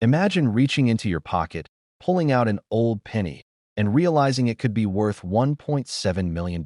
Imagine reaching into your pocket, pulling out an old penny, and realizing it could be worth $1.7 million.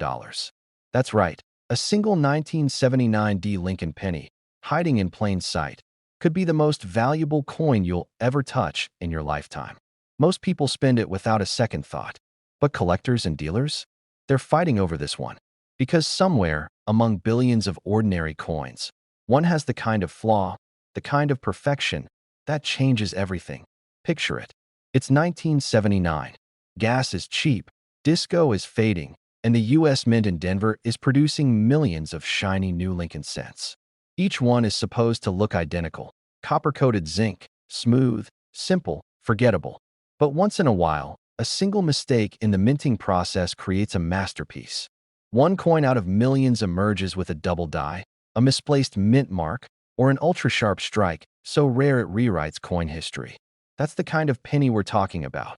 That's right, a single 1979 D Lincoln penny, hiding in plain sight, could be the most valuable coin you'll ever touch in your lifetime. Most people spend it without a second thought. But collectors and dealers? They're fighting over this one. Because somewhere, among billions of ordinary coins, one has the kind of flaw, the kind of perfection, that changes everything. Picture it. It's 1979. Gas is cheap, disco is fading, and the U.S. Mint in Denver is producing millions of shiny new Lincoln cents. Each one is supposed to look identical, copper-coated zinc, smooth, simple, forgettable. But once in a while, a single mistake in the minting process creates a masterpiece. One coin out of millions emerges with a double die, a misplaced mint mark, or an ultra-sharp strike, so rare it rewrites coin history. That's the kind of penny we're talking about.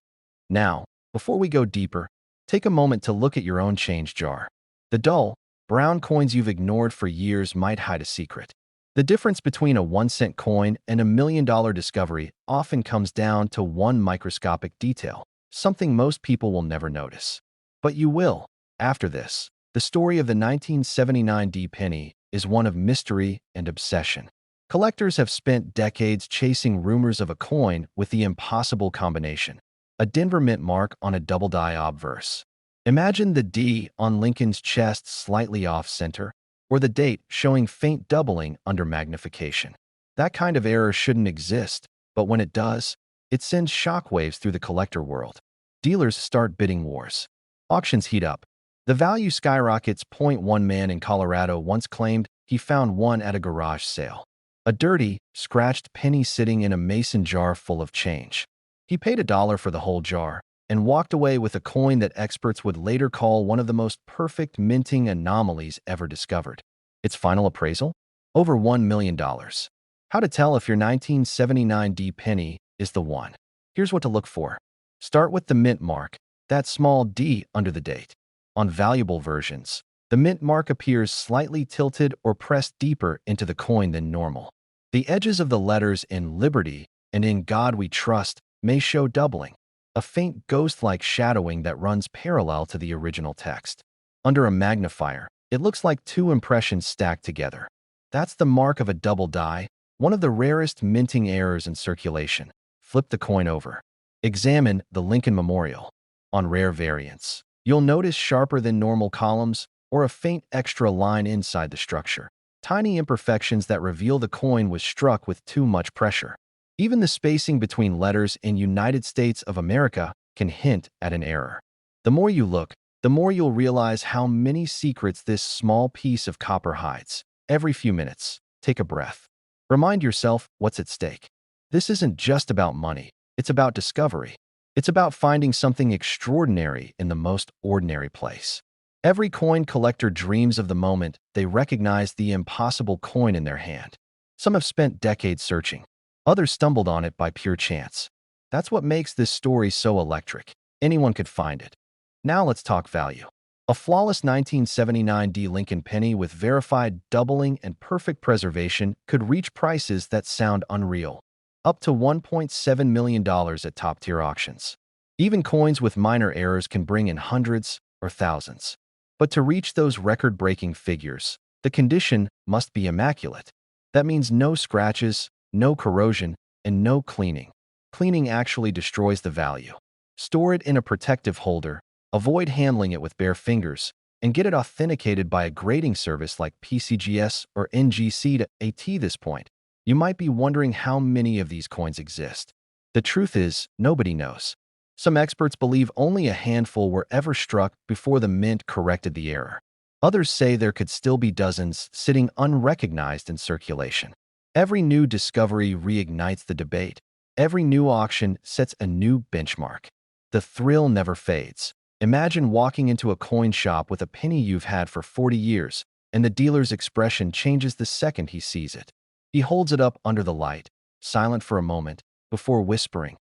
Now, before we go deeper, take a moment to look at your own change jar. The dull, brown coins you've ignored for years might hide a secret. The difference between a 1-cent coin and a $1 million discovery often comes down to one microscopic detail, something most people will never notice. But you will, after this. The story of the 1979 D penny is one of mystery and obsession. Collectors have spent decades chasing rumors of a coin with the impossible combination: a Denver Mint mark on a double-die obverse. Imagine the D on Lincoln's chest slightly off-center, or the date showing faint doubling under magnification. That kind of error shouldn't exist, but when it does, it sends shockwaves through the collector world. Dealers start bidding wars. Auctions heat up. The value skyrockets. One man in Colorado once claimed he found one at a garage sale. A dirty, scratched penny sitting in a mason jar full of change. He paid $1 for the whole jar and walked away with a coin that experts would later call one of the most perfect minting anomalies ever discovered. Its final appraisal? Over $1 million. How to tell if your 1979 D penny is the one? Here's what to look for. Start with the mint mark, that small D under the date. On valuable versions, the mint mark appears slightly tilted or pressed deeper into the coin than normal. The edges of the letters in Liberty and In God We Trust may show doubling, a faint ghost-like shadowing that runs parallel to the original text. Under a magnifier, it looks like two impressions stacked together. That's the mark of a double die, one of the rarest minting errors in circulation. Flip the coin over. Examine the Lincoln Memorial. On rare variants, you'll notice sharper than normal columns or a faint extra line inside the structure. Tiny imperfections that reveal the coin was struck with too much pressure. Even the spacing between letters in United States of America can hint at an error. The more you look, the more you'll realize how many secrets this small piece of copper hides. Every few minutes, take a breath. Remind yourself what's at stake. This isn't just about money. It's about discovery. It's about finding something extraordinary in the most ordinary place. Every coin collector dreams of the moment they recognize the impossible coin in their hand. Some have spent decades searching. Others stumbled on it by pure chance. That's what makes this story so electric. Anyone could find it. Now let's talk value. A flawless 1979 D Lincoln penny with verified doubling and perfect preservation could reach prices that sound unreal, up to $1.7 million at top-tier auctions. Even coins with minor errors can bring in hundreds or thousands. But to reach those record-breaking figures, the condition must be immaculate. That means no scratches, no corrosion, and no cleaning. Cleaning actually destroys the value. Store it in a protective holder, avoid handling it with bare fingers, and get it authenticated by a grading service like PCGS or NGC to AT this point. You might be wondering how many of these coins exist. The truth is, nobody knows. Some experts believe only a handful were ever struck before the mint corrected the error. Others say there could still be dozens sitting unrecognized in circulation. Every new discovery reignites the debate. Every new auction sets a new benchmark. The thrill never fades. Imagine walking into a coin shop with a penny you've had for 40 years, and the dealer's expression changes the second he sees it. He holds it up under the light, silent for a moment, before whispering,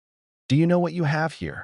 "Do you know what you have here?"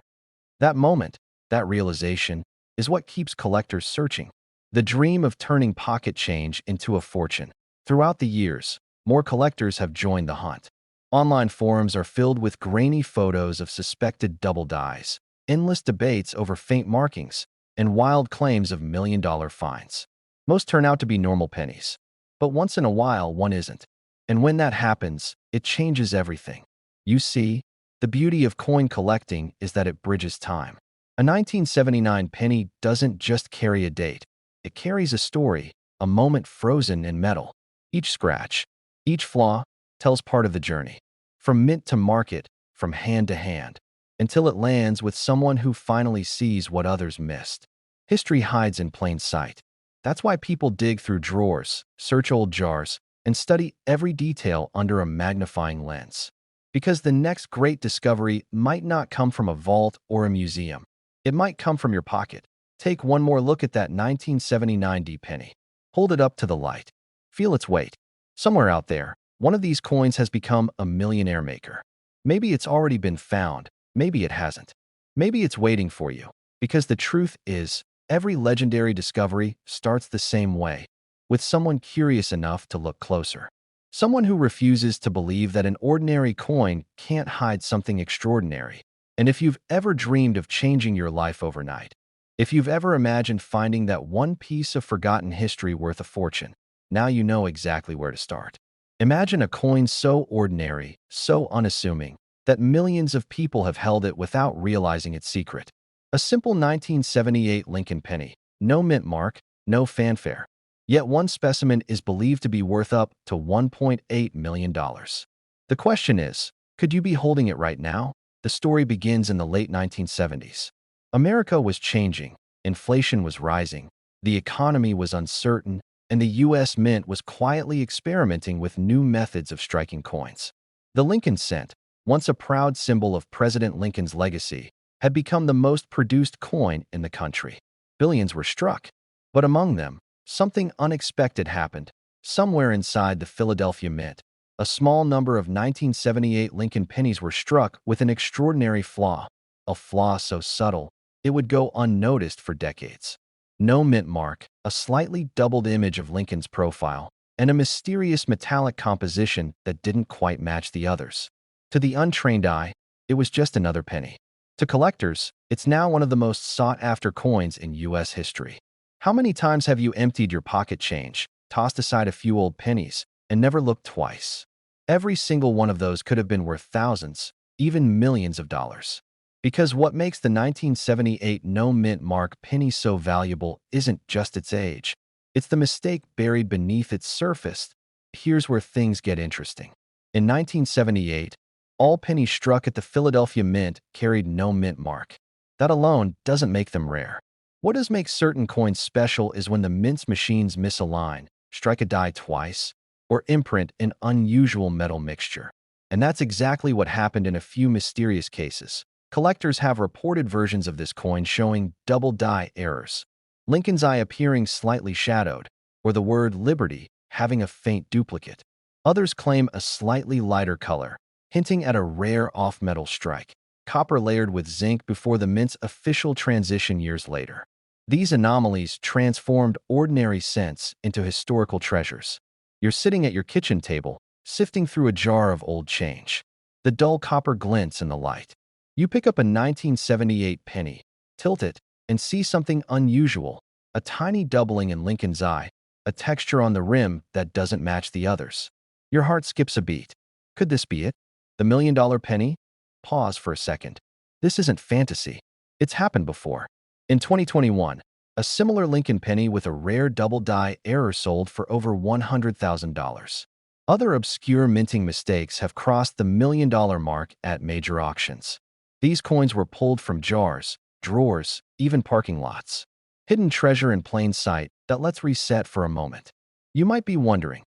That moment, that realization, is what keeps collectors searching. The dream of turning pocket change into a fortune. Throughout the years, more collectors have joined the hunt. Online forums are filled with grainy photos of suspected double dies, endless debates over faint markings, and wild claims of million-dollar fines. Most turn out to be normal pennies, but once in a while one isn't. And when that happens, it changes everything. You see, the beauty of coin collecting is that it bridges time. A 1979 penny doesn't just carry a date. It carries a story, a moment frozen in metal. Each scratch, each flaw, tells part of the journey. From mint to market, from hand to hand, until it lands with someone who finally sees what others missed. History hides in plain sight. That's why people dig through drawers, search old jars, and study every detail under a magnifying lens. Because the next great discovery might not come from a vault or a museum. It might come from your pocket. Take one more look at that 1979 D penny. Hold it up to the light. Feel its weight. Somewhere out there, one of these coins has become a millionaire maker. Maybe it's already been found. Maybe it hasn't. Maybe it's waiting for you. Because the truth is, every legendary discovery starts the same way, with someone curious enough to look closer. Someone who refuses to believe that an ordinary coin can't hide something extraordinary. And if you've ever dreamed of changing your life overnight, if you've ever imagined finding that one piece of forgotten history worth a fortune, now you know exactly where to start. Imagine a coin so ordinary, so unassuming, that millions of people have held it without realizing its secret. A simple 1978 Lincoln penny, no mint mark, no fanfare. Yet one specimen is believed to be worth up to $1.8 million. The question is, could you be holding it right now? The story begins in the late 1970s. America was changing, inflation was rising, the economy was uncertain, and the U.S. Mint was quietly experimenting with new methods of striking coins. The Lincoln cent, once a proud symbol of President Lincoln's legacy, had become the most produced coin in the country. Billions were struck, but among them, something unexpected happened. Somewhere inside the Philadelphia Mint, a small number of 1978 Lincoln pennies were struck with an extraordinary flaw, a flaw so subtle it would go unnoticed for decades. No mint mark, a slightly doubled image of Lincoln's profile, and a mysterious metallic composition that didn't quite match the others. To the untrained eye, it was just another penny. To collectors, it's now one of the most sought-after coins in U.S. history. How many times have you emptied your pocket change, tossed aside a few old pennies, and never looked twice? Every single one of those could have been worth thousands, even millions of dollars. Because what makes the 1978 no mint mark penny so valuable isn't just its age. It's the mistake buried beneath its surface. Here's where things get interesting. In 1978, all pennies struck at the Philadelphia Mint carried no mint mark. That alone doesn't make them rare. What does make certain coins special is when the mint's machines misalign, strike a die twice, or imprint an unusual metal mixture. And that's exactly what happened in a few mysterious cases. Collectors have reported versions of this coin showing double die errors, Lincoln's eye appearing slightly shadowed, or the word Liberty having a faint duplicate. Others claim a slightly lighter color, hinting at a rare off-metal strike, copper layered with zinc before the mint's official transition years later. These anomalies transformed ordinary cents into historical treasures. You're sitting at your kitchen table, sifting through a jar of old change. The dull copper glints in the light. You pick up a 1978 penny, tilt it, and see something unusual, a tiny doubling in Lincoln's eye, a texture on the rim that doesn't match the others. Your heart skips a beat. Could this be it? The million-dollar penny? Pause for a second. This isn't fantasy. It's happened before. In 2021, a similar Lincoln penny with a rare double die error sold for over $100,000. Other obscure minting mistakes have crossed the million-dollar mark at major auctions. These coins were pulled from jars, drawers, even parking lots. Hidden treasure in plain sight that let's reset for a moment. You might be wondering,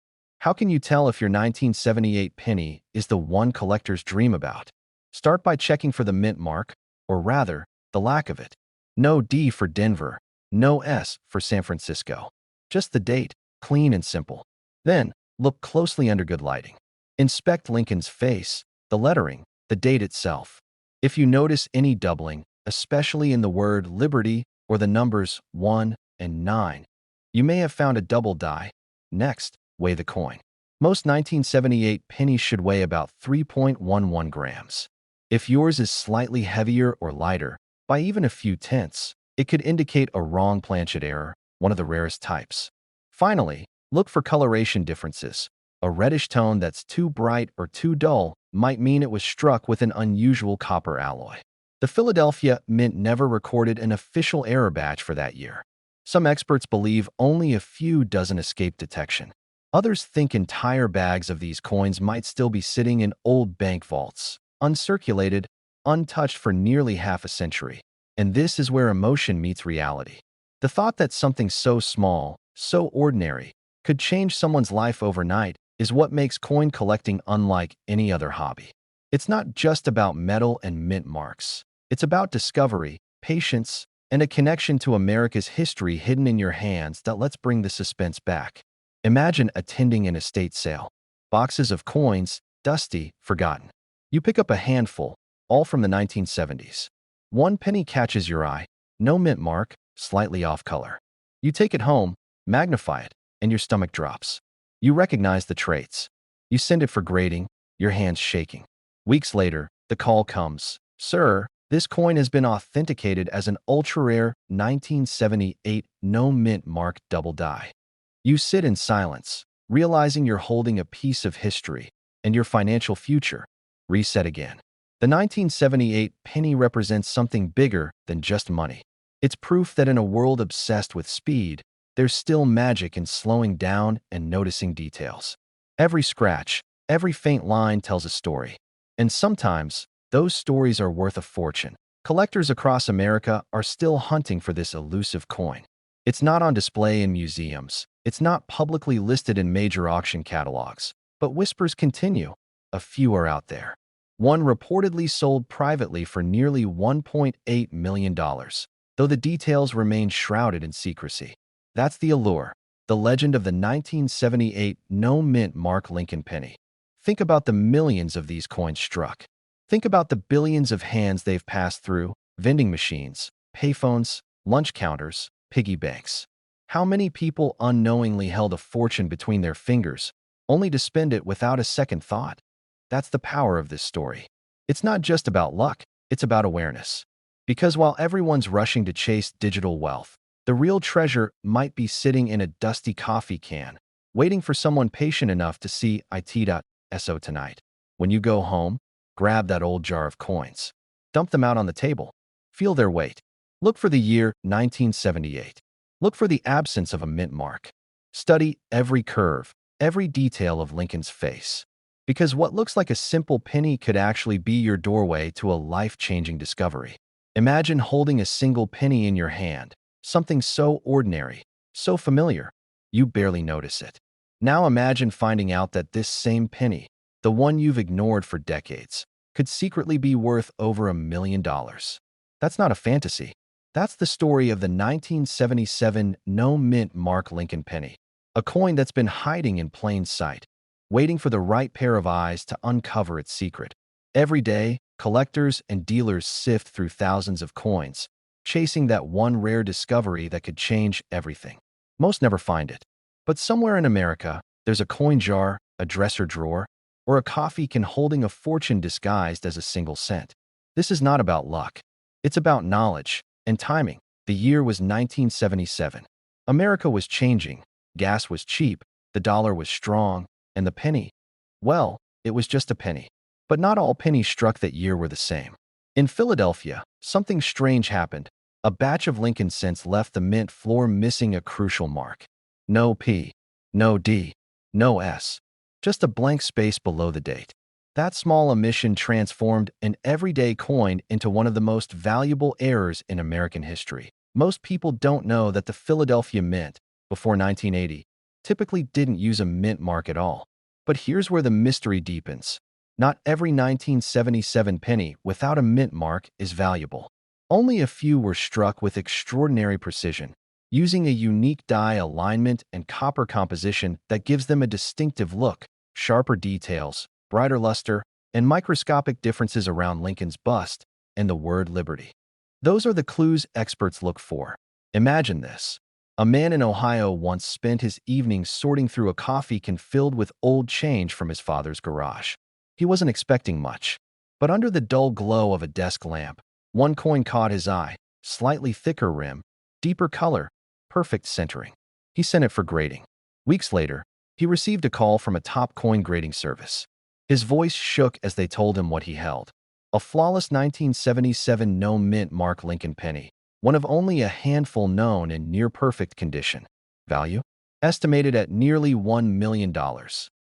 how can you tell if your 1978 penny is the one collectors dream about? Start by checking for the mint mark, or rather, the lack of it. No D for Denver, no S for San Francisco. Just the date, clean and simple. Then, look closely under good lighting. Inspect Lincoln's face, the lettering, the date itself. If you notice any doubling, especially in the word Liberty or the numbers 1 and 9, you may have found a double die. Next, weigh the coin. Most 1978 pennies should weigh about 3.11 grams. If yours is slightly heavier or lighter, by even a few tenths, it could indicate a wrong planchet error, one of the rarest types. Finally, look for coloration differences. A reddish tone that's too bright or too dull might mean it was struck with an unusual copper alloy. The Philadelphia Mint never recorded an official error batch for that year. Some experts believe only a few dozen escaped detection. Others think entire bags of these coins might still be sitting in old bank vaults, uncirculated, untouched for nearly half a century. And this is where emotion meets reality. The thought that something so small, so ordinary, could change someone's life overnight is what makes coin collecting unlike any other hobby. It's not just about metal and mint marks. It's about discovery, patience, and a connection to America's history hidden in your hands that lets bring the suspense back. Imagine attending an estate sale. Boxes of coins, dusty, forgotten. You pick up a handful, all from the 1970s. One penny catches your eye, no mint mark, slightly off color. You take it home, magnify it, and your stomach drops. You recognize the traits. You send it for grading, your hands shaking. Weeks later, the call comes. Sir, this coin has been authenticated as an ultra-rare 1978 no mint mark double die. You sit in silence, realizing you're holding a piece of history and your financial future. Reset again. The 1978 penny represents something bigger than just money. It's proof that in a world obsessed with speed, there's still magic in slowing down and noticing details. Every scratch, every faint line tells a story. And sometimes, those stories are worth a fortune. Collectors across America are still hunting for this elusive coin. It's not on display in museums. It's not publicly listed in major auction catalogs. But whispers continue. A few are out there. One reportedly sold privately for nearly $1.8 million, though the details remain shrouded in secrecy. That's the allure, the legend of the 1978 no mint mark Lincoln penny. Think about the millions of these coins struck. Think about the billions of hands they've passed through, vending machines, payphones, lunch counters, piggy banks. How many people unknowingly held a fortune between their fingers, only to spend it without a second thought? That's the power of this story. It's not just about luck, it's about awareness. Because while everyone's rushing to chase digital wealth, the real treasure might be sitting in a dusty coffee can, waiting for someone patient enough to see it.so tonight. When you go home, grab that old jar of coins. Dump them out on the table. Feel their weight. Look for the year 1978. Look for the absence of a mint mark. Study every curve, every detail of Lincoln's face. Because what looks like a simple penny could actually be your doorway to a life-changing discovery. Imagine holding a single penny in your hand, something so ordinary, so familiar, you barely notice it. Now imagine finding out that this same penny, the one you've ignored for decades, could secretly be worth over $1 million. That's not a fantasy. That's the story of the 1977 no mint mark Lincoln penny, a coin that's been hiding in plain sight, waiting for the right pair of eyes to uncover its secret. Every day, collectors and dealers sift through thousands of coins, chasing that one rare discovery that could change everything. Most never find it. But somewhere in America, there's a coin jar, a dresser drawer, or a coffee can holding a fortune disguised as a single cent. This is not about luck. It's about knowledge and timing. The year was 1977. America was changing. Gas was cheap, the dollar was strong, and the penny, well, it was just a penny. But not all pennies struck that year were the same. In Philadelphia, something strange happened. A batch of Lincoln cents left the mint floor missing a crucial mark. No P, no D, no S, just a blank space below the date. That small omission transformed an everyday coin into one of the most valuable errors in American history. Most people don't know that the Philadelphia Mint, before 1980, typically didn't use a mint mark at all. But here's where the mystery deepens. Not every 1977 penny without a mint mark is valuable. Only a few were struck with extraordinary precision, using a unique die alignment and copper composition that gives them a distinctive look, sharper details, brighter luster, and microscopic differences around Lincoln's bust and the word liberty. Those are the clues experts look for. Imagine this. A man in Ohio once spent his evenings sorting through a coffee can filled with old change from his father's garage. He wasn't expecting much, but under the dull glow of a desk lamp, one coin caught his eye: slightly thicker rim, deeper color, perfect centering. He sent it for grading. Weeks later, he received a call from a top coin grading service. His voice shook as they told him what he held: a flawless 1977 no mint mark Lincoln penny, one of only a handful known in near-perfect condition. Value? Estimated at nearly $1 million.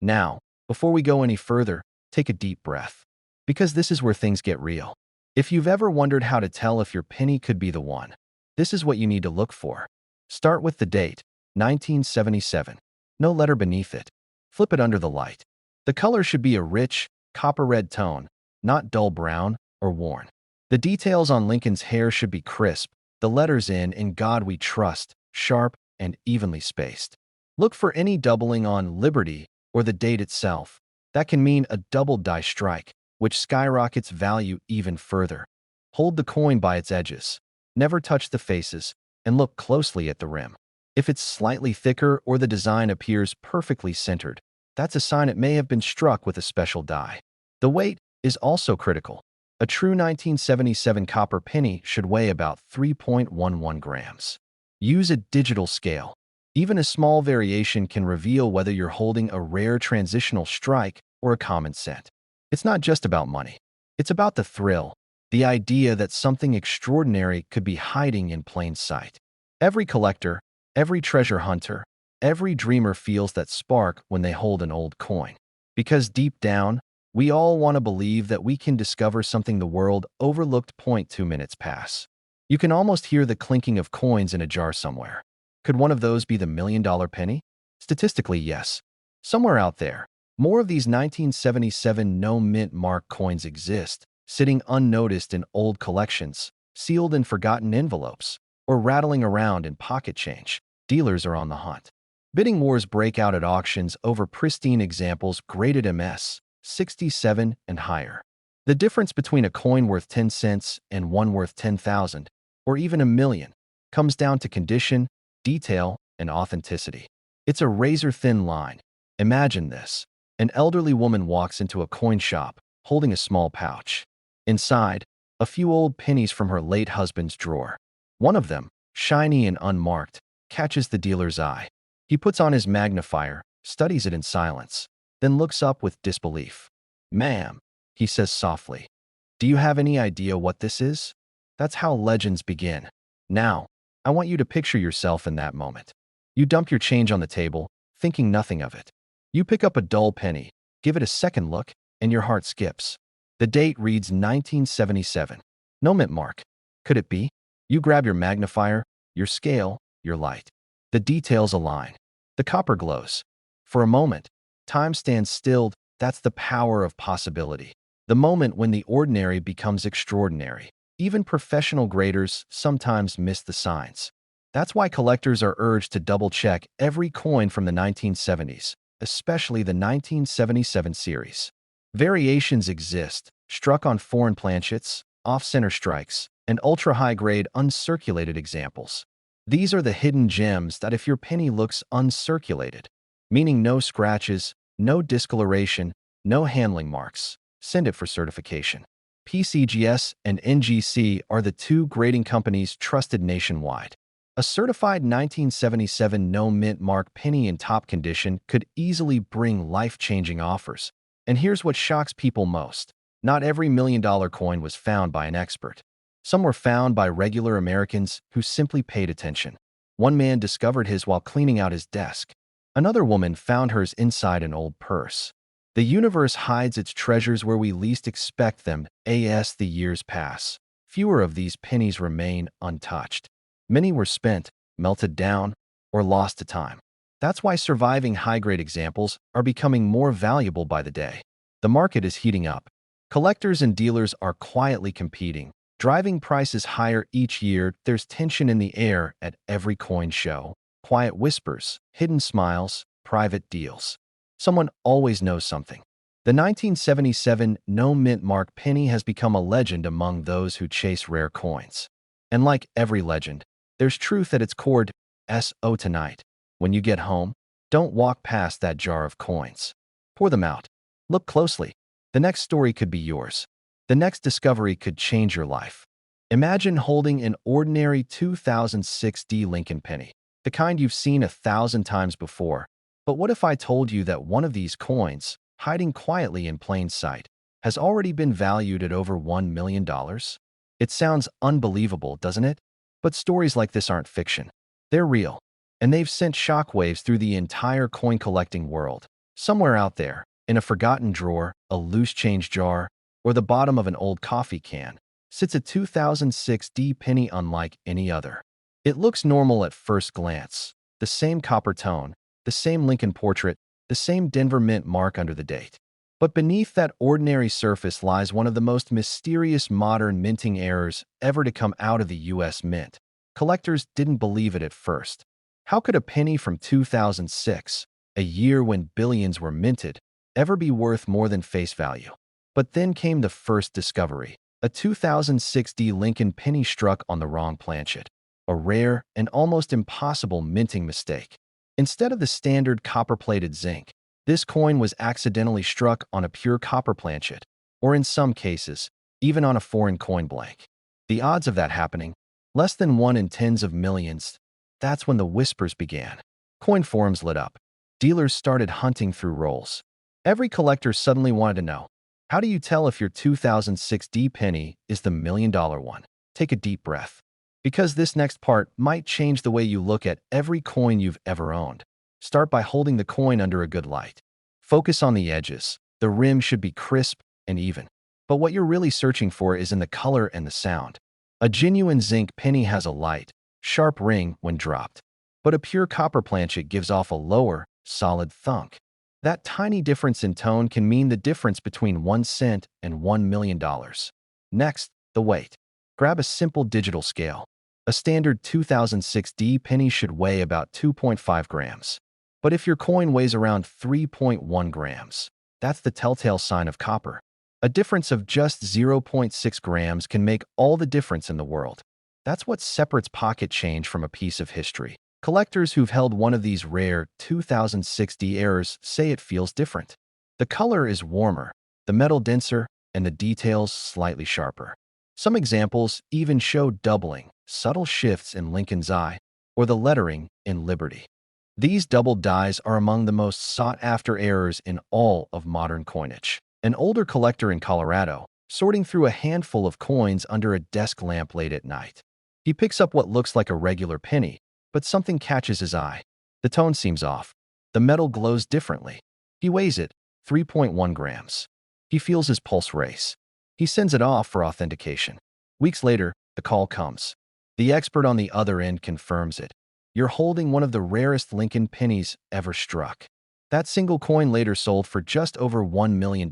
Now, before we go any further, take a deep breath, because this is where things get real. If you've ever wondered how to tell if your penny could be the one, this is what you need to look for. Start with the date, 1977. No letter beneath it. Flip it under the light. The color should be a rich, copper-red tone, not dull brown or worn. The details on Lincoln's hair should be crisp, the letters In God We Trust, sharp and evenly spaced. Look for any doubling on Liberty or the date itself. That can mean a double die strike, which skyrockets value even further. Hold the coin by its edges. Never touch the faces, and look closely at the rim. If it's slightly thicker or the design appears perfectly centered, that's a sign it may have been struck with a special die. The weight is also critical. A true 1977 copper penny should weigh about 3.11 grams. Use a digital scale. Even a small variation can reveal whether you're holding a rare transitional strike or a common set. It's not just about money. It's about the thrill, the idea that something extraordinary could be hiding in plain sight. Every collector, every treasure hunter, every dreamer feels that spark when they hold an old coin. Because deep down, we all want to believe that we can discover something the world overlooked. 2 minutes pass. You can almost hear the clinking of coins in a jar somewhere. Could one of those be the million-dollar penny? Statistically, yes. Somewhere out there, more of these 1977 no-mint mark coins exist, sitting unnoticed in old collections, sealed in forgotten envelopes, or rattling around in pocket change. Dealers are on the hunt. Bidding wars break out at auctions over pristine examples graded MS 67 and higher. The difference between a coin worth 10 cents and one worth 10,000, or even a million, comes down to condition, detail, and authenticity. It's a razor-thin line. Imagine this. An elderly woman walks into a coin shop, holding a small pouch. Inside, a few old pennies from her late husband's drawer. One of them, shiny and unmarked, catches the dealer's eye. He puts on his magnifier, studies it in silence, then looks up with disbelief. "Ma'am," he says softly, "do you have any idea what this is?" That's how legends begin. Now, I want you to picture yourself in that moment. You dump your change on the table, thinking nothing of it. You pick up a dull penny, give it a second look, and your heart skips. The date reads 1977. No mint mark. Could it be? You grab your magnifier, your scale, your light. The details align. The copper glows. For a moment, time stands still. That's the power of possibility. The moment when the ordinary becomes extraordinary. Even professional graders sometimes miss the signs. That's why collectors are urged to double-check every coin from the 1970s, especially the 1977 series. Variations exist, struck on foreign planchets, off-center strikes, and ultra-high-grade uncirculated examples. These are the hidden gems that if your penny looks uncirculated, meaning no scratches, no discoloration, no handling marks, send it for certification. PCGS and NGC are the two grading companies trusted nationwide. A certified 1977 no-mint mark penny in top condition could easily bring life-changing offers. And here's what shocks people most. Not every million-dollar coin was found by an expert. Some were found by regular Americans who simply paid attention. One man discovered his while cleaning out his desk. Another woman found hers inside an old purse. The universe hides its treasures where we least expect them. As the years pass, fewer of these pennies remain untouched. Many were spent, melted down, or lost to time. That's why surviving high-grade examples are becoming more valuable by the day. The market is heating up. Collectors and dealers are quietly competing, driving prices higher each year. There's tension in the air at every coin show. Quiet whispers, hidden smiles, private deals. Someone always knows something. The 1977 no-mint mark penny has become a legend among those who chase rare coins. And like every legend, there's truth at its core. So tonight, when you get home, don't walk past that jar of coins. Pour them out. Look closely. The next story could be yours. The next discovery could change your life. Imagine holding an ordinary 2006 D Lincoln penny, the kind you've seen 1,000 times before. But what if I told you that one of these coins, hiding quietly in plain sight, has already been valued at over $1 million? It sounds unbelievable, doesn't it? But stories like this aren't fiction. They're real, and they've sent shockwaves through the entire coin-collecting world. Somewhere out there, in a forgotten drawer, a loose change jar, or the bottom of an old coffee can, sits a 2006 D penny unlike any other. It looks normal at first glance. The same copper tone, the same Lincoln portrait, the same Denver Mint mark under the date. But beneath that ordinary surface lies one of the most mysterious modern minting errors ever to come out of the U.S. Mint. Collectors didn't believe it at first. How could a penny from 2006, a year when billions were minted, ever be worth more than face value? But then came the first discovery. A 2006 D Lincoln penny struck on the wrong planchet. A rare and almost impossible minting mistake. Instead of the standard copper-plated zinc, this coin was accidentally struck on a pure copper planchet, or in some cases, even on a foreign coin blank. The odds of that happening? Less than 1 in tens of millions. That's when the whispers began. Coin forums lit up. Dealers started hunting through rolls. Every collector suddenly wanted to know, how do you tell if your 2006 D penny is the million-dollar one? Take a deep breath. Because this next part might change the way you look at every coin you've ever owned. Start by holding the coin under a good light. Focus on the edges. The rim should be crisp and even. But what you're really searching for is in the color and the sound. A genuine zinc penny has a light, sharp ring when dropped. But a pure copper planchet gives off a lower, solid thunk. That tiny difference in tone can mean the difference between 1 cent and $1 million. Next, the weight. Grab a simple digital scale. A standard 2006 D penny should weigh about 2.5 grams. But if your coin weighs around 3.1 grams, that's the telltale sign of copper. A difference of just 0.6 grams can make all the difference in the world. That's what separates pocket change from a piece of history. Collectors who've held one of these rare 2006 D errors say it feels different. The color is warmer, the metal denser, and the details slightly sharper. Some examples even show doubling, subtle shifts in Lincoln's eye, or the lettering in Liberty. These double dies are among the most sought-after errors in all of modern coinage. An older collector in Colorado, sorting through a handful of coins under a desk lamp late at night. He picks up what looks like a regular penny, but something catches his eye. The tone seems off. The metal glows differently. He weighs it, 3.1 grams. He feels his pulse race. He sends it off for authentication. Weeks later, the call comes. The expert on the other end confirms it. You're holding one of the rarest Lincoln pennies ever struck. That single coin later sold for just over $1 million.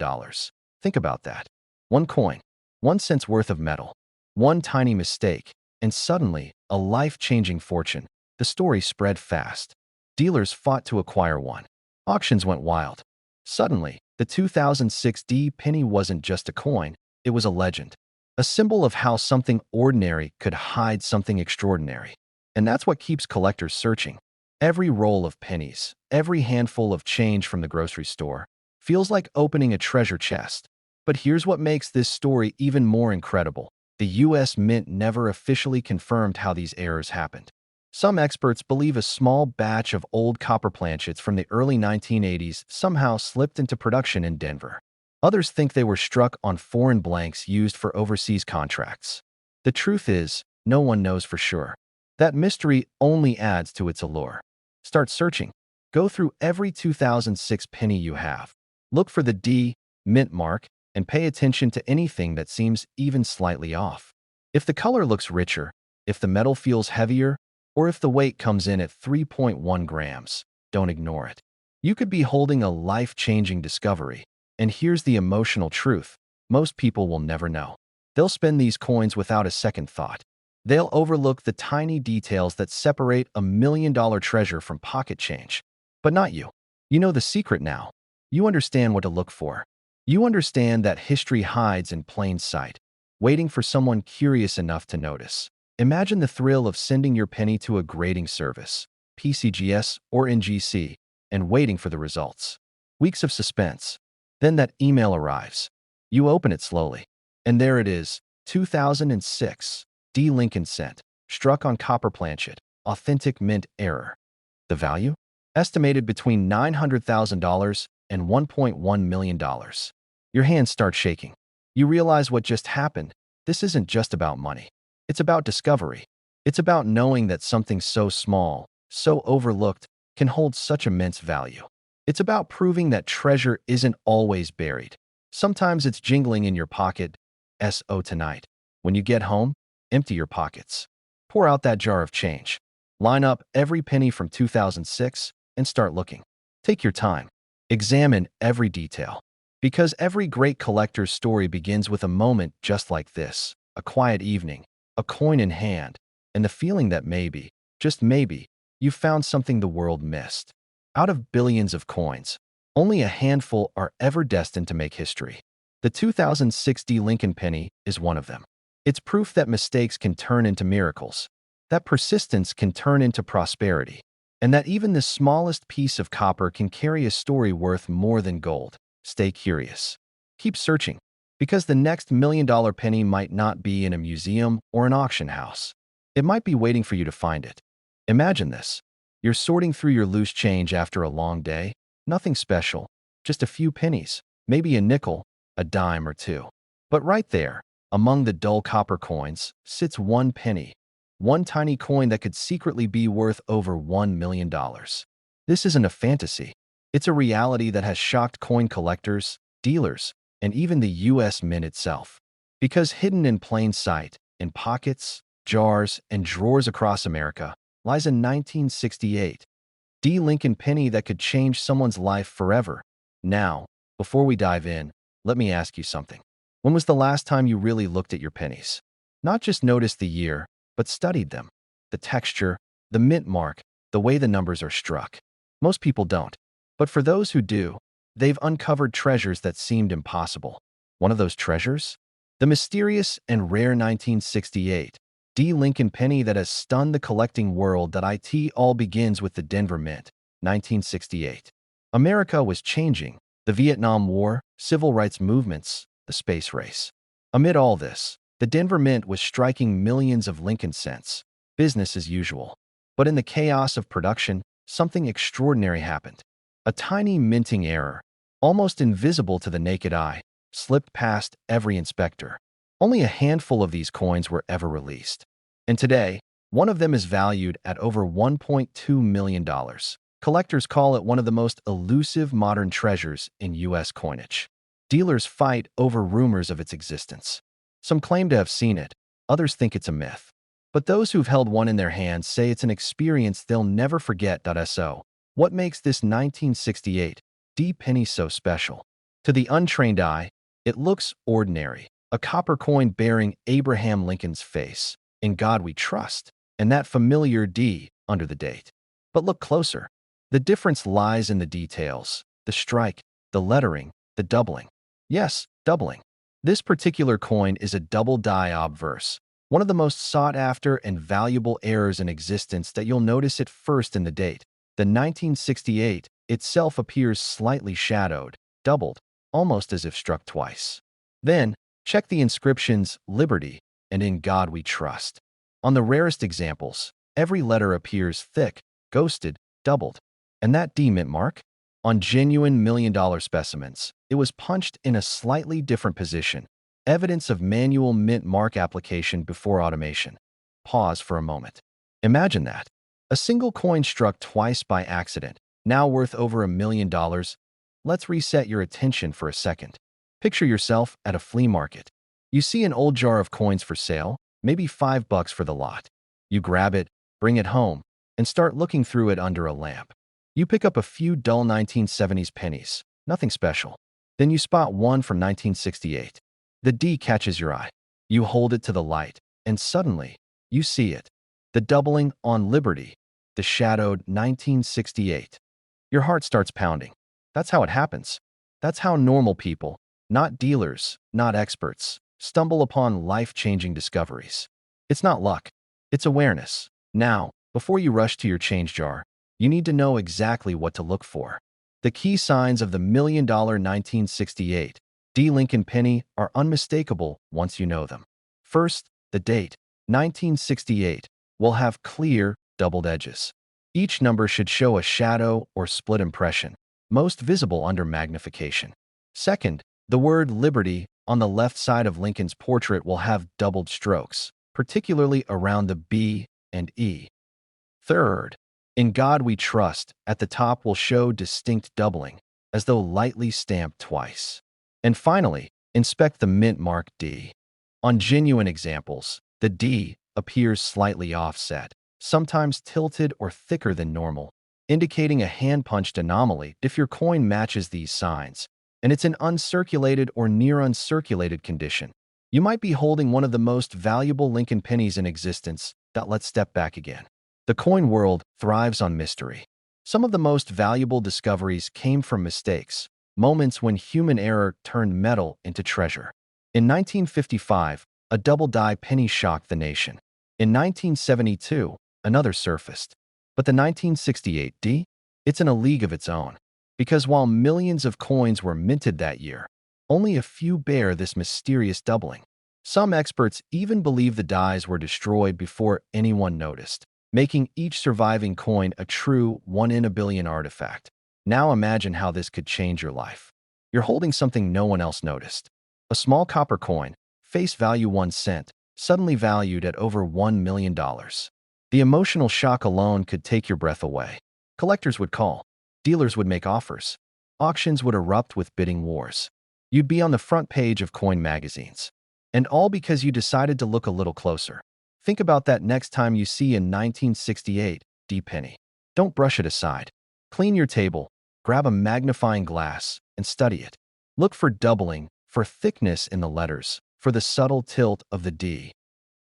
Think about that. One coin, 1 cent's worth of metal, one tiny mistake, and suddenly, a life-changing fortune. The story spread fast. Dealers fought to acquire one. Auctions went wild. Suddenly, the 2006 D penny wasn't just a coin, it was a legend. A symbol of how something ordinary could hide something extraordinary. And that's what keeps collectors searching. Every roll of pennies, every handful of change from the grocery store, feels like opening a treasure chest. But here's what makes this story even more incredible. The U.S. Mint never officially confirmed how these errors happened. Some experts believe a small batch of old copper planchets from the early 1980s somehow slipped into production in Denver. Others think they were struck on foreign blanks used for overseas contracts. The truth is, no one knows for sure. That mystery only adds to its allure. Start searching. Go through every 2006 penny you have. Look for the D, mint mark, and pay attention to anything that seems even slightly off. If the color looks richer, if the metal feels heavier, or if the weight comes in at 3.1 grams, don't ignore it. You could be holding a life-changing discovery. And here's the emotional truth. Most people will never know. They'll spend these coins without a second thought. They'll overlook the tiny details that separate a million-dollar treasure from pocket change. But not you. You know the secret now. You understand what to look for. You understand that history hides in plain sight, waiting for someone curious enough to notice. Imagine the thrill of sending your penny to a grading service, PCGS or NGC, and waiting for the results. Weeks of suspense. Then that email arrives. You open it slowly. And there it is, 2006, D. Lincoln cent, struck on copper planchet, authentic mint error. The value? Estimated between $900,000 and $1.1 million. Your hands start shaking. You realize what just happened. This isn't just about money. It's about discovery. It's about knowing that something so small, so overlooked, can hold such immense value. It's about proving that treasure isn't always buried. Sometimes it's jingling in your pocket. So tonight, when you get home, empty your pockets. Pour out that jar of change. Line up every penny from 2006 and start looking. Take your time. Examine every detail. Because every great collector's story begins with a moment just like this. A quiet evening, a coin in hand, and the feeling that maybe, just maybe, you found something the world missed. Out of billions of coins, only a handful are ever destined to make history. The 2006 D. Lincoln penny is one of them. It's proof that mistakes can turn into miracles, that persistence can turn into prosperity, and that even the smallest piece of copper can carry a story worth more than gold. Stay curious. Keep searching, because the next million-dollar penny might not be in a museum or an auction house. It might be waiting for you to find it. Imagine this. You're sorting through your loose change after a long day. Nothing special, just a few pennies, maybe a nickel, a dime or two. But right there, among the dull copper coins, sits one penny, one tiny coin that could secretly be worth over $1 million. This isn't a fantasy. It's a reality that has shocked coin collectors, dealers, and even the U.S. Mint itself. Because hidden in plain sight, in pockets, jars, and drawers across America, lies a 1968 D. Lincoln penny that could change someone's life forever. Now, before we dive in, let me ask you something. When was the last time you really looked at your pennies? Not just noticed the year, but studied them. The texture, the mint mark, the way the numbers are struck. Most people don't. But for those who do, they've uncovered treasures that seemed impossible. One of those treasures? The mysterious and rare 1968 D. Lincoln penny that has stunned the collecting world. That it all begins with the Denver Mint, 1968. America was changing. The Vietnam War, civil rights movements, the space race. Amid all this, the Denver Mint was striking millions of Lincoln cents. Business as usual. But in the chaos of production, something extraordinary happened. A tiny minting error, almost invisible to the naked eye, slipped past every inspector. Only a handful of these coins were ever released. And today, one of them is valued at over $1.2 million. Collectors call it one of the most elusive modern treasures in U.S. coinage. Dealers fight over rumors of its existence. Some claim to have seen it, others think it's a myth. But those who've held one in their hands say it's an experience they'll never forget. So, what makes this 1968 D penny so special? To the untrained eye, it looks ordinary. A copper coin bearing Abraham Lincoln's face, "In God We Trust," and that familiar D under the date. But look closer. The difference lies in the details, the strike, the lettering, the doubling. Yes, doubling. This particular coin is a double die obverse, one of the most sought-after and valuable errors in existence that you'll notice at first in the date. The 1968 itself appears slightly shadowed, doubled, almost as if struck twice. Then, check the inscriptions "Liberty" and "In God We Trust." On the rarest examples, every letter appears thick, ghosted, doubled. And that D mint mark? On genuine million-dollar specimens, it was punched in a slightly different position, evidence of manual mint mark application before automation. Pause for a moment. Imagine that. A single coin struck twice by accident, now worth over $1 million. Let's reset your attention for a second. Picture yourself at a flea market. You see an old jar of coins for sale, maybe $5 for the lot. You grab it, bring it home, and start looking through it under a lamp. You pick up a few dull 1970s pennies, nothing special. Then you spot one from 1968. The D catches your eye. You hold it to the light, and suddenly, you see it. The doubling on Liberty, the shadowed 1968. Your heart starts pounding. That's how it happens. That's how normal people, not dealers, not experts, stumble upon life-changing discoveries. It's not luck. It's awareness. Now, before you rush to your change jar, you need to know exactly what to look for. The key signs of the $1,000,000 1968 D Lincoln penny are unmistakable once you know them. First, the date, 1968, will have clear, doubled edges. Each number should show a shadow or split impression, most visible under magnification. Second, the word Liberty on the left side of Lincoln's portrait will have doubled strokes, particularly around the B and E. Third, In God We Trust at the top will show distinct doubling, as though lightly stamped twice. And finally, inspect the mint mark D. On genuine examples, the D appears slightly offset, sometimes tilted or thicker than normal, indicating a hand-punched anomaly if your coin matches these signs, and it's in uncirculated or near uncirculated condition. You might be holding one of the most valuable Lincoln pennies in existence. Let's step back again. The coin world thrives on mystery. Some of the most valuable discoveries came from mistakes, moments when human error turned metal into treasure. In 1955, a double-die penny shocked the nation. In 1972, another surfaced. But the 1968 D? It's in a league of its own. Because while millions of coins were minted that year, only a few bear this mysterious doubling. Some experts even believe the dies were destroyed before anyone noticed, making each surviving coin a true 1 in a billion artifact. Now imagine how this could change your life. You're holding something no one else noticed. A small copper coin, face value 1 cent, suddenly valued at over $1 million. The emotional shock alone could take your breath away. Collectors would call. Dealers would make offers. Auctions would erupt with bidding wars. You'd be on the front page of coin magazines. And all because you decided to look a little closer. Think about that next time you see a 1968 D penny. Don't brush it aside. Clean your table, grab a magnifying glass, and study it. Look for doubling, for thickness in the letters, for the subtle tilt of the D.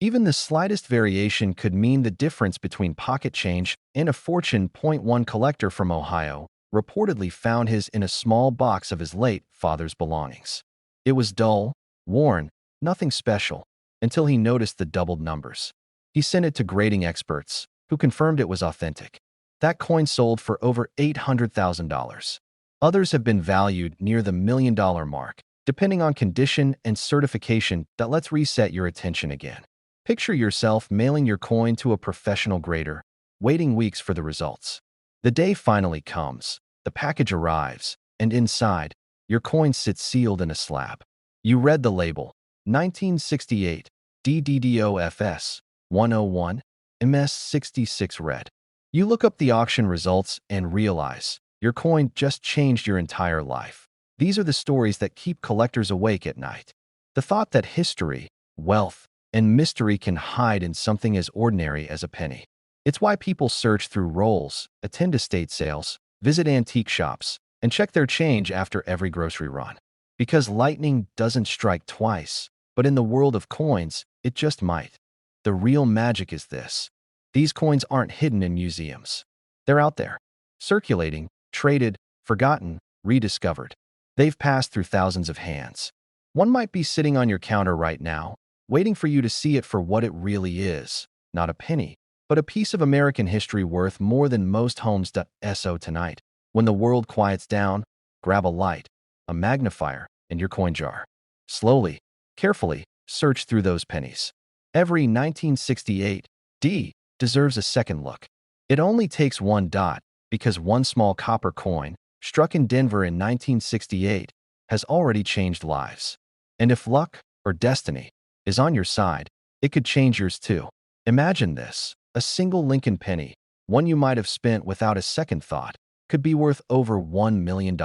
Even the slightest variation could mean the difference between pocket change and a fortune. One collector from Ohio reportedly found his in a small box of his late father's belongings. It was dull, worn, nothing special, until he noticed the doubled numbers. He sent it to grading experts, who confirmed it was authentic. That coin sold for over $800,000. Others have been valued near the $1 million mark, depending on condition and certification. Let's reset your attention again. Picture yourself mailing your coin to a professional grader, waiting weeks for the results. The day finally comes, the package arrives, and inside, your coin sits sealed in a slab. You read the label, 1968, DDDOFS, 101, MS66 red. You look up the auction results and realize your coin just changed your entire life. These are the stories that keep collectors awake at night. The thought that history, wealth, and mystery can hide in something as ordinary as a penny. It's why people search through rolls, attend estate sales, visit antique shops, and check their change after every grocery run. Because lightning doesn't strike twice, but in the world of coins, it just might. The real magic is this. These coins aren't hidden in museums. They're out there, circulating, traded, forgotten, rediscovered. They've passed through thousands of hands. One might be sitting on your counter right now, waiting for you to see it for what it really is, not a penny, but a piece of American history worth more than most homes. So tonight, when the world quiets down, grab a light, a magnifier, and your coin jar. Slowly, carefully, search through those pennies. Every 1968 D deserves a second look. It only takes one dot, because one small copper coin, struck in Denver in 1968, has already changed lives. And if luck, or destiny, is on your side, it could change yours too. Imagine this. A single Lincoln penny, one you might have spent without a second thought, could be worth over $1 million.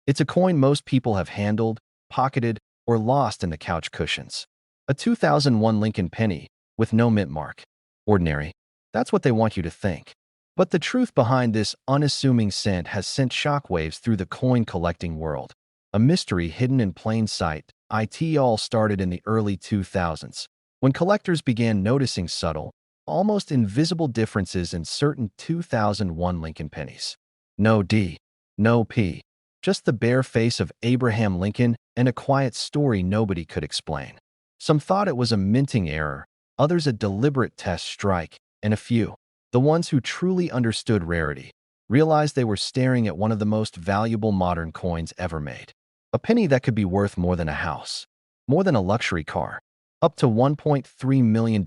It's a coin most people have handled, pocketed, or lost in the couch cushions. A 2001 Lincoln penny, with no mint mark. Ordinary. That's what they want you to think. But the truth behind this unassuming cent has sent shockwaves through the coin collecting world. A mystery hidden in plain sight. It all started in the early 2000s, when collectors began noticing subtle, almost invisible differences in certain 2001 Lincoln pennies. No D, no P, just the bare face of Abraham Lincoln and a quiet story nobody could explain. Some thought it was a minting error, others a deliberate test strike, and a few, the ones who truly understood rarity, realized they were staring at one of the most valuable modern coins ever made. A penny that could be worth more than a house, more than a luxury car, up to $1.3 million.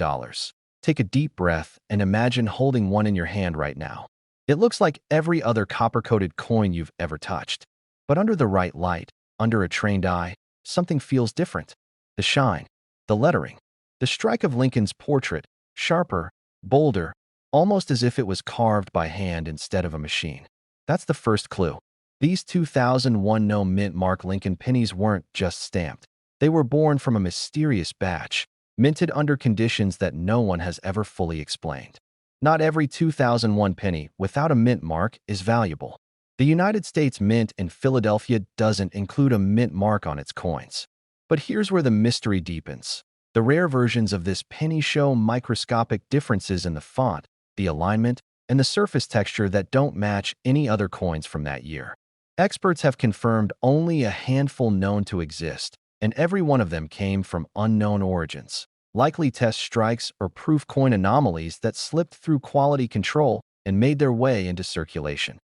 Take a deep breath and imagine holding one in your hand right now. It looks like every other copper-coated coin you've ever touched. But under the right light, under a trained eye, something feels different. The shine, the lettering, the strike of Lincoln's portrait, sharper, bolder, almost as if it was carved by hand instead of a machine. That's the first clue. These 2001 no mint mark Lincoln pennies weren't just stamped. They were born from a mysterious batch, minted under conditions that no one has ever fully explained. Not every 2001 penny without a mint mark is valuable. The United States Mint in Philadelphia doesn't include a mint mark on its coins. But here's where the mystery deepens. The rare versions of this penny show microscopic differences in the font, the alignment, and the surface texture that don't match any other coins from that year. Experts have confirmed only a handful known to exist, and every one of them came from unknown origins, likely test strikes or proof coin anomalies that slipped through quality control and made their way into circulation.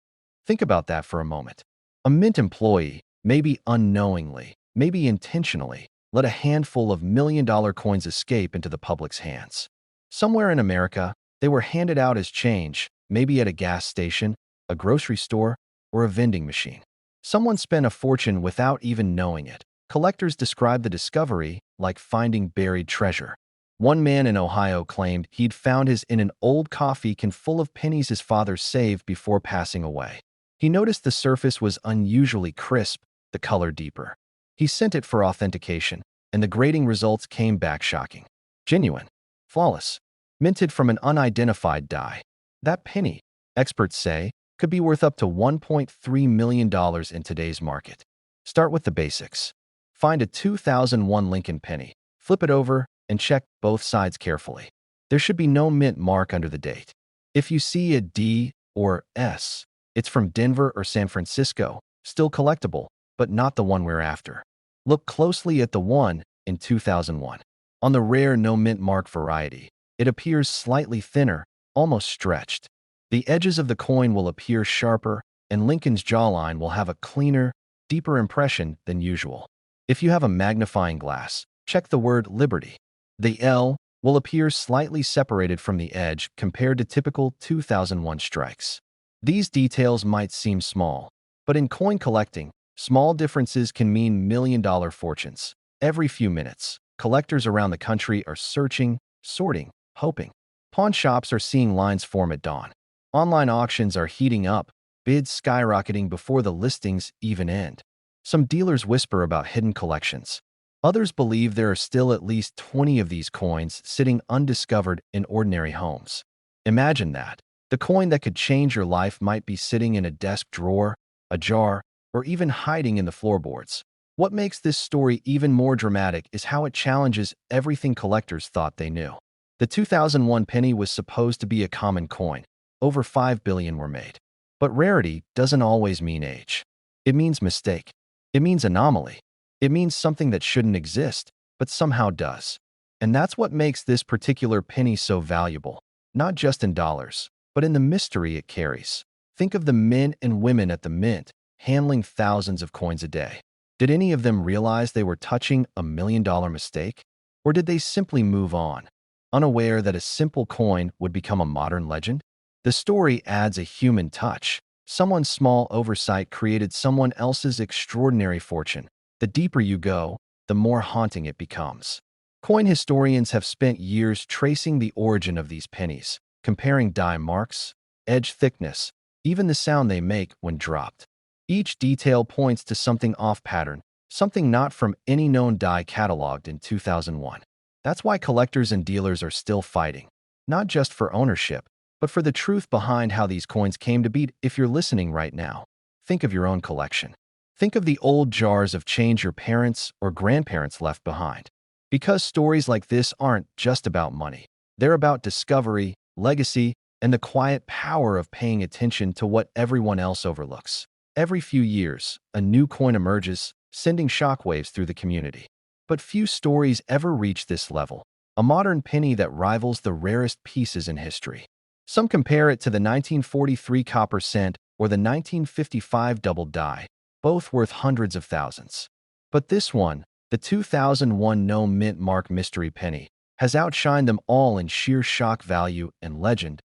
Think about that for a moment. A mint employee, maybe unknowingly, maybe intentionally, let a handful of million-dollar coins escape into the public's hands. Somewhere in America, they were handed out as change, maybe at a gas station, a grocery store, or a vending machine. Someone spent a fortune without even knowing it. Collectors describe the discovery like finding buried treasure. One man in Ohio claimed he'd found his in an old coffee can full of pennies his father saved before passing away. He noticed the surface was unusually crisp, the color deeper. He sent it for authentication, and the grading results came back shocking. Genuine, flawless, minted from an unidentified die. That penny, experts say, could be worth up to $1.3 million in today's market. Start with the basics. Find a 2001 Lincoln penny, flip it over, and check both sides carefully. There should be no mint mark under the date. If you see a D or S, it's from Denver or San Francisco, still collectible, but not the one we're after. Look closely at the one in 2001. On the rare no mint mark variety, it appears slightly thinner, almost stretched. The edges of the coin will appear sharper, and Lincoln's jawline will have a cleaner, deeper impression than usual. If you have a magnifying glass, check the word Liberty. The L will appear slightly separated from the edge compared to typical 2001 strikes. These details might seem small, but in coin collecting, small differences can mean million-dollar fortunes. Every few minutes, collectors around the country are searching, sorting, hoping. Pawn shops are seeing lines form at dawn. Online auctions are heating up, bids skyrocketing before the listings even end. Some dealers whisper about hidden collections. Others believe there are still at least 20 of these coins sitting undiscovered in ordinary homes. Imagine that. The coin that could change your life might be sitting in a desk drawer, a jar, or even hiding in the floorboards. What makes this story even more dramatic is how it challenges everything collectors thought they knew. The 2001 penny was supposed to be a common coin. Over 5 billion were made. But rarity doesn't always mean age. It means mistake. It means anomaly. It means something that shouldn't exist, but somehow does. And that's what makes this particular penny so valuable, not just in dollars, but in the mystery it carries. Think of the men and women at the mint, handling thousands of coins a day. Did any of them realize they were touching a million-dollar mistake? Or did they simply move on, unaware that a simple coin would become a modern legend? The story adds a human touch. Someone's small oversight created someone else's extraordinary fortune. The deeper you go, the more haunting it becomes. Coin historians have spent years tracing the origin of these pennies, comparing die marks, edge thickness, even the sound they make when dropped. Each detail points to something off-pattern, something not from any known die cataloged in 2001. That's why collectors and dealers are still fighting, not just for ownership, but for the truth behind how these coins came to be. If you're listening right now, think of your own collection. Think of the old jars of change your parents or grandparents left behind. Because stories like this aren't just about money. They're about discovery, legacy, and the quiet power of paying attention to what everyone else overlooks. Every few years, a new coin emerges, sending shockwaves through the community. But few stories ever reach this level. a modern penny that rivals the rarest pieces in history. Some compare it to the 1943 copper cent or the 1955 double die, both worth hundreds of thousands. But this one, the 2001 no mint mark mystery penny, has outshined them all in sheer shock value and legend.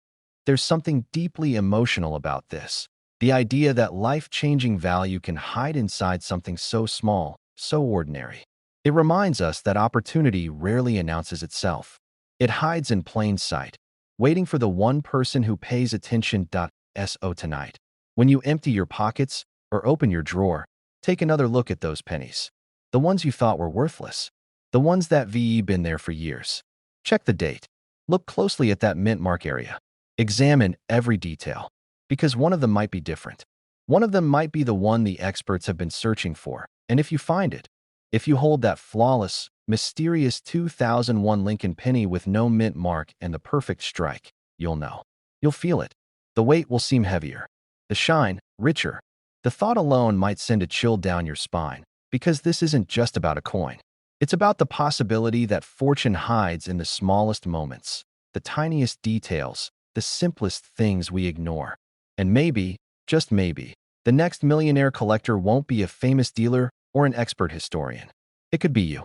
There's something deeply emotional about this. The idea that life-changing value can hide inside something so small, so ordinary. It reminds us that opportunity rarely announces itself. It hides in plain sight, waiting for the one person who pays attention. So tonight, when you empty your pockets or open your drawer, take another look at those pennies. The ones you thought were worthless. The ones that been there for years. Check the date. Look closely at that mint mark area. Examine every detail, because one of them might be different. One of them might be the one the experts have been searching for, and if you find it, if you hold that flawless, mysterious 2001 Lincoln penny with no mint mark and the perfect strike, you'll know. You'll feel it. The weight will seem heavier. The shine, richer. The thought alone might send a chill down your spine, because this isn't just about a coin. It's about the possibility that fortune hides in the smallest moments, the tiniest details, the simplest things we ignore. And maybe, just maybe, the next millionaire collector won't be a famous dealer or an expert historian. It could be you.